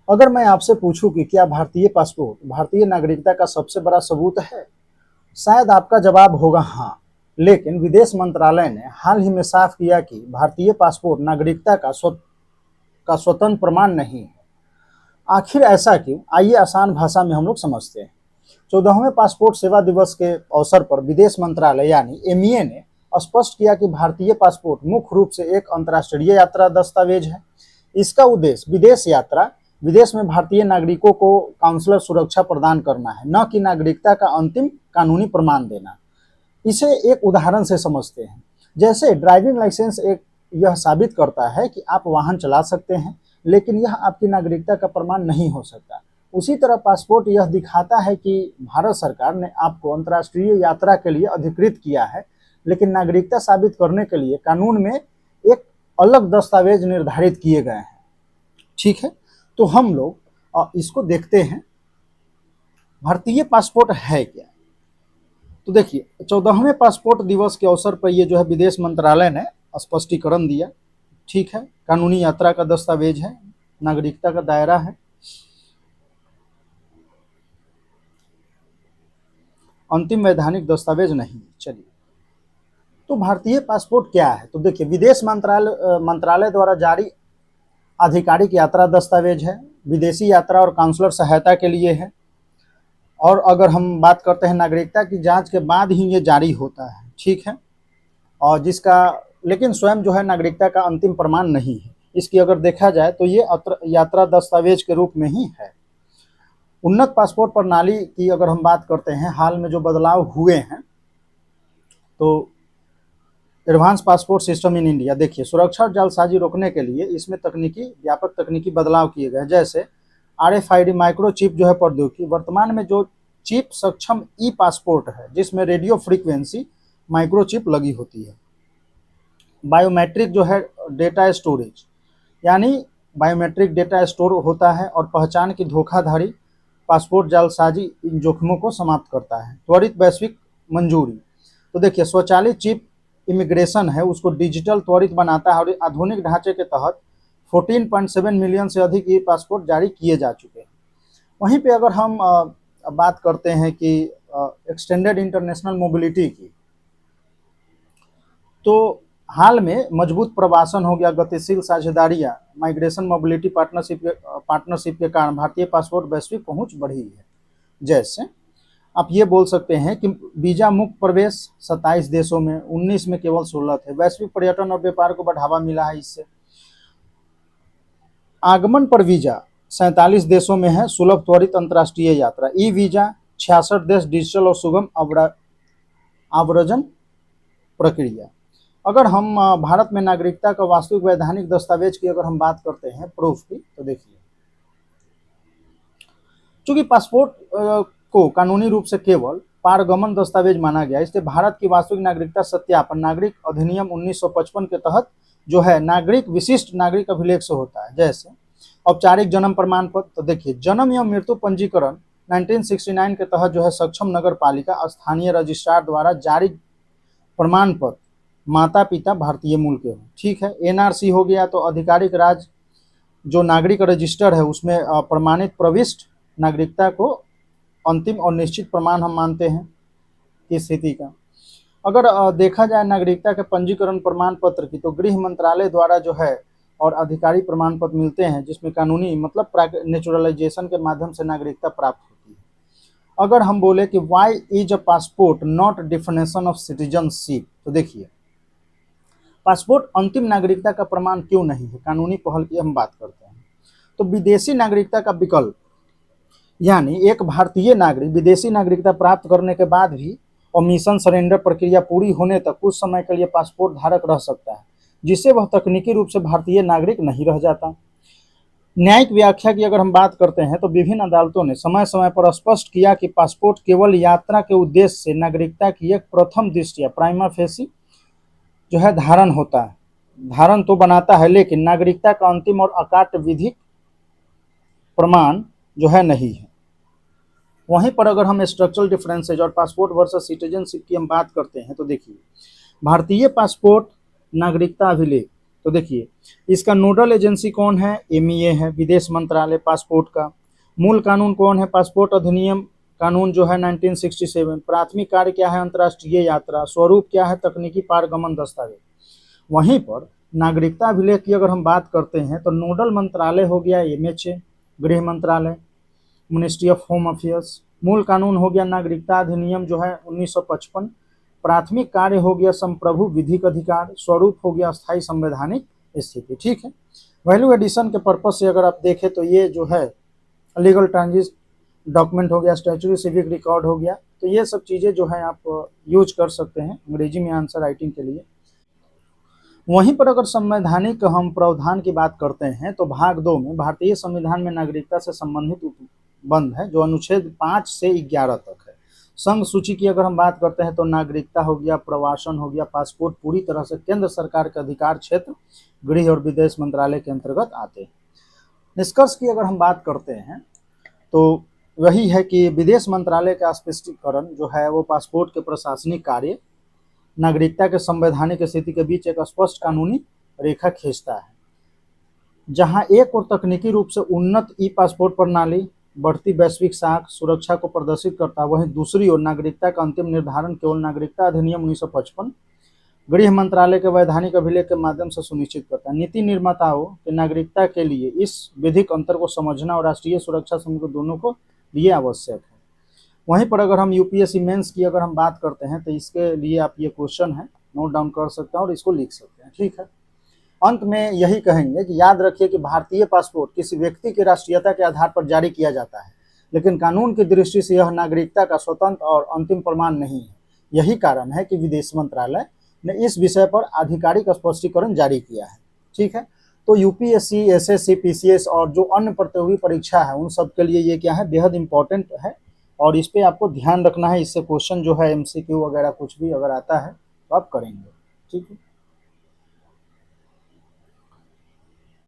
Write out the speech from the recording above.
अगर मैं आपसे पूछूं कि क्या भारतीय पासपोर्ट भारतीय नागरिकता का सबसे बड़ा सबूत है, शायद आपका जवाब होगा हाँ। लेकिन विदेश मंत्रालय ने हाल ही में साफ किया कि भारतीय पासपोर्ट नागरिकता का स्वतंत्र प्रमाण नहीं है। आखिर ऐसा क्यों? आइए आसान भाषा में हम लोग समझते हैं। 14वें पासपोर्ट सेवा दिवस के अवसर पर विदेश मंत्रालय यानी एमईए ने स्पष्ट किया कि भारतीय पासपोर्ट मुख्य रूप से एक अंतर्राष्ट्रीय यात्रा दस्तावेज है। इसका उद्देश्य विदेश में भारतीय नागरिकों को काउंसलर सुरक्षा प्रदान करना है, न कि नागरिकता का अंतिम कानूनी प्रमाण देना। इसे एक उदाहरण से समझते हैं। जैसे ड्राइविंग लाइसेंस यह साबित करता है कि आप वाहन चला सकते हैं, लेकिन यह आपकी नागरिकता का प्रमाण नहीं हो सकता। उसी तरह पासपोर्ट यह दिखाता है कि भारत सरकार ने आपको अंतर्राष्ट्रीय यात्रा के लिए अधिकृत किया है, लेकिन नागरिकता साबित करने के लिए कानून में एक अलग दस्तावेज निर्धारित किए गए हैं। ठीक है, तो हम लोग इसको देखते हैं, भारतीय पासपोर्ट है क्या। तो देखिए, 14वें पासपोर्ट दिवस के अवसर पर ये जो है विदेश मंत्रालय ने स्पष्टीकरण दिया। ठीक है, कानूनी यात्रा का दस्तावेज है, नागरिकता का दायरा है, अंतिम वैधानिक दस्तावेज नहीं। चलिए, तो भारतीय पासपोर्ट क्या है? तो देखिए, विदेश मंत्रालय द्वारा जारी आधिकारिक यात्रा दस्तावेज है, विदेशी यात्रा और काउंसलर सहायता के लिए है। और अगर हम बात करते हैं नागरिकता की जांच के बाद ही ये जारी होता है। ठीक है, और लेकिन स्वयं जो है नागरिकता का अंतिम प्रमाण नहीं है। इसकी अगर देखा जाए तो ये यात्रा दस्तावेज के रूप में ही है। उन्नत पासपोर्ट प्रणाली की अगर हम बात करते हैं, हाल में जो बदलाव हुए हैं, तो advance passport system in India, देखिए, सुरक्षा और जालसाजी रोकने के लिए इसमें व्यापक तकनीकी बदलाव किए गए। जैसे RFID माइक्रोचिप जो है प्रौद्योगिकी, वर्तमान में जो चिप सक्षम ई पासपोर्ट है जिसमें रेडियो फ्रीक्वेंसी माइक्रोचिप लगी होती है। बायोमेट्रिक जो है डेटा स्टोरेज, यानी बायोमेट्रिक डेटा स्टोर होता है और पहचान की धोखाधड़ी, पासपोर्ट जालसाजी इन जोखिमों को समाप्त करता है। त्वरित वैश्विक मंजूरी, तो देखिए, स्वचालित चिप इमिग्रेशन है उसको डिजिटल त्वरित बनाता है और आधुनिक ढांचे के तहत 14.7 मिलियन से अधिक ई पासपोर्ट जारी किए जा चुके हैं। वहीं पे अगर हम बात करते हैं कि एक्सटेंडेड इंटरनेशनल मोबिलिटी की, तो हाल में मजबूत प्रवासन हो गया, गतिशील साझेदारियां, माइग्रेशन मोबिलिटी पार्टनरशिप के कारण भारतीय पासपोर्ट वैश्विक पहुंच बढ़ी है। जैसे आप ये बोल सकते हैं कि वीजा मुक्त प्रवेश 27 देशों में, 19 में केवल 16 थे। वैश्विक पर्यटन और व्यापार को बढ़ावा मिला है इससे। आगमन पर वीजा 47 देशों में है, सुलभ त्वरित अंतर्राष्ट्रीय यात्रा। ई वीजा 66 देश, डिजिटल और सुगम आव्रजन प्रक्रिया। अगर हम भारत में नागरिकता का वास्तविक वैधानिक दस्तावेज की अगर हम बात करते हैं, प्रूफ की, तो देखिए, चूंकि पासपोर्ट को कानूनी रूप से केवल पारगमन दस्तावेज माना गया, इसलिए भारत की वास्तविक नागरिकता सत्यापन नागरिक अधिनियम 1955 के तहत जो है नागरिक विशिष्ट नागरिक अभिलेख से होता है। जैसे औपचारिक जन्म प्रमाण पत्र, तो देखिए, जन्म एवं मृत्यु पंजीकरण 1969 के तहत जो है सक्षम नगर पालिका स्थानीय रजिस्ट्रार द्वारा जारी प्रमाण पत्र, माता पिता भारतीय मूल के हो। ठीक है, NRC हो गया, तो आधिकारिक राज्य जो नागरिक रजिस्टर है उसमें प्रमाणित प्रविष्ट नागरिकता को अंतिम और निश्चित प्रमाण हम मानते हैं इस स्थिति का। अगर देखा जाए नागरिकता के पंजीकरण प्रमाण पत्र की, तो गृह मंत्रालय द्वारा जो है और आधिकारिक प्रमाण पत्र मिलते हैं जिसमें कानूनी मतलब नेचुरलाइजेशन के माध्यम से नागरिकता प्राप्त होती है। अगर हम बोले कि why is a passport not definition of citizenship, तो देखिए, पासपोर्ट अंतिम नागरिकता का प्रमाण क्यों नहीं है? कानूनी पहल की हम बात करते हैं, तो विदेशी नागरिकता का विकल्प, यानी एक भारतीय नागरिक विदेशी नागरिकता प्राप्त करने के बाद भी और मिशन सरेंडर प्रक्रिया पूरी होने तक कुछ समय के लिए पासपोर्ट धारक रह सकता है, जिससे वह तकनीकी रूप से भारतीय नागरिक नहीं रह जाता। न्यायिक व्याख्या की अगर हम बात करते हैं, तो विभिन्न अदालतों ने समय समय पर स्पष्ट किया कि पासपोर्ट केवल यात्रा के उद्देश्य से नागरिकता की एक प्रथम दृष्टया प्राइमा फेसी जो है धारण तो बनाता है, लेकिन नागरिकता का अंतिम और अकाट विधिक प्रमाण जो है नहीं है। वहीं पर अगर हम स्ट्रक्चरल डिफरेंसेज और पासपोर्ट वर्सेस सिटीजनशिप की हम बात करते हैं, तो देखिए, भारतीय पासपोर्ट नागरिकता अभिलेख, तो देखिए इसका नोडल एजेंसी कौन है, एमईए है, विदेश मंत्रालय पासपोर्ट का। मूल कानून कौन है, पासपोर्ट अधिनियम कानून जो है 1967। प्राथमिक कार्य क्या है, अंतर्राष्ट्रीय यात्रा। स्वरूप क्या है, तकनीकी पारगमन दस्तावेज। वहीं पर नागरिकता अभिलेख की अगर हम बात करते हैं तो नोडल मंत्रालय हो गया एमएचए, गृह मंत्रालय, मिनिस्ट्री ऑफ होम अफेयर्स। मूल कानून हो गया नागरिकता अधिनियम जो है 1955। प्राथमिक कार्य हो गया संप्रभु विधिक अधिकार। स्वरूप हो गया स्थायी संवैधानिक स्थिति। ठीक है, वैल्यू एडिशन के पर्पज से अगर आप देखें तो ये जो है लीगल ट्रांजिट डॉक्यूमेंट हो गया, स्टैट्यूटरी सिविक रिकॉर्ड हो गया। तो ये सब चीज़ें जो है आप यूज कर सकते हैं अंग्रेजी में आंसर राइटिंग के लिए। वहीं पर अगर संवैधानिक हम प्रावधान की बात करते हैं तो भाग 2 में भारतीय संविधान में नागरिकता से संबंधित बंद है जो अनुच्छेद 5 से 11 तक है। संघ सूची की अगर हम बात करते हैं तो नागरिकता हो गया, प्रवासन हो गया, पासपोर्ट पूरी तरह से केंद्र सरकार के अधिकार क्षेत्र गृह और विदेश मंत्रालय के अंतर्गत आते हैं। निष्कर्ष की अगर हम बात करते हैं तो वही है कि विदेश मंत्रालय का स्पष्टीकरण जो है वो पासपोर्ट के प्रशासनिक कार्य नागरिकता के संवैधानिक स्थिति के बीच एक स्पष्ट कानूनी रेखा खींचता है। जहां एक और तकनीकी रूप से उन्नत ई पासपोर्ट प्रणाली बढ़ती वैश्विक साख सुरक्षा को प्रदर्शित करता है, वहीं दूसरी ओर नागरिकता का अंतिम निर्धारण केवल नागरिकता अधिनियम 1955 गृह मंत्रालय के वैधानिक अभिलेख के माध्यम से सुनिश्चित करता है। नीति निर्माताओं के नागरिकता के लिए इस विधिक अंतर को समझना और राष्ट्रीय सुरक्षा समूह दोनों को लिए आवश्यक है। वहीं पर अगर हम यूपीएससी मेंस की अगर हम बात करते हैं तो इसके लिए आप ये क्वेश्चन है नोट डाउन कर सकते हैं और इसको लिख सकते हैं। ठीक है, अंत में यही कहेंगे कि याद रखिए कि भारतीय पासपोर्ट किसी व्यक्ति की राष्ट्रीयता के आधार पर जारी किया जाता है, लेकिन कानून की दृष्टि से यह नागरिकता का स्वतंत्र और अंतिम प्रमाण नहीं है। यही कारण है कि विदेश मंत्रालय ने इस विषय पर आधिकारिक स्पष्टीकरण जारी किया है। ठीक है, तो यूपीएससी, एसएससी, पीसीएस और जो अन्य प्रतियोगी परीक्षा है उन सब के लिए ये क्या है, बेहद इंपॉर्टेंट है और इस पर आपको ध्यान रखना है। इससे क्वेश्चन जो है एमसीक्यू वगैरह कुछ भी अगर आता है तो आप करेंगे। ठीक है।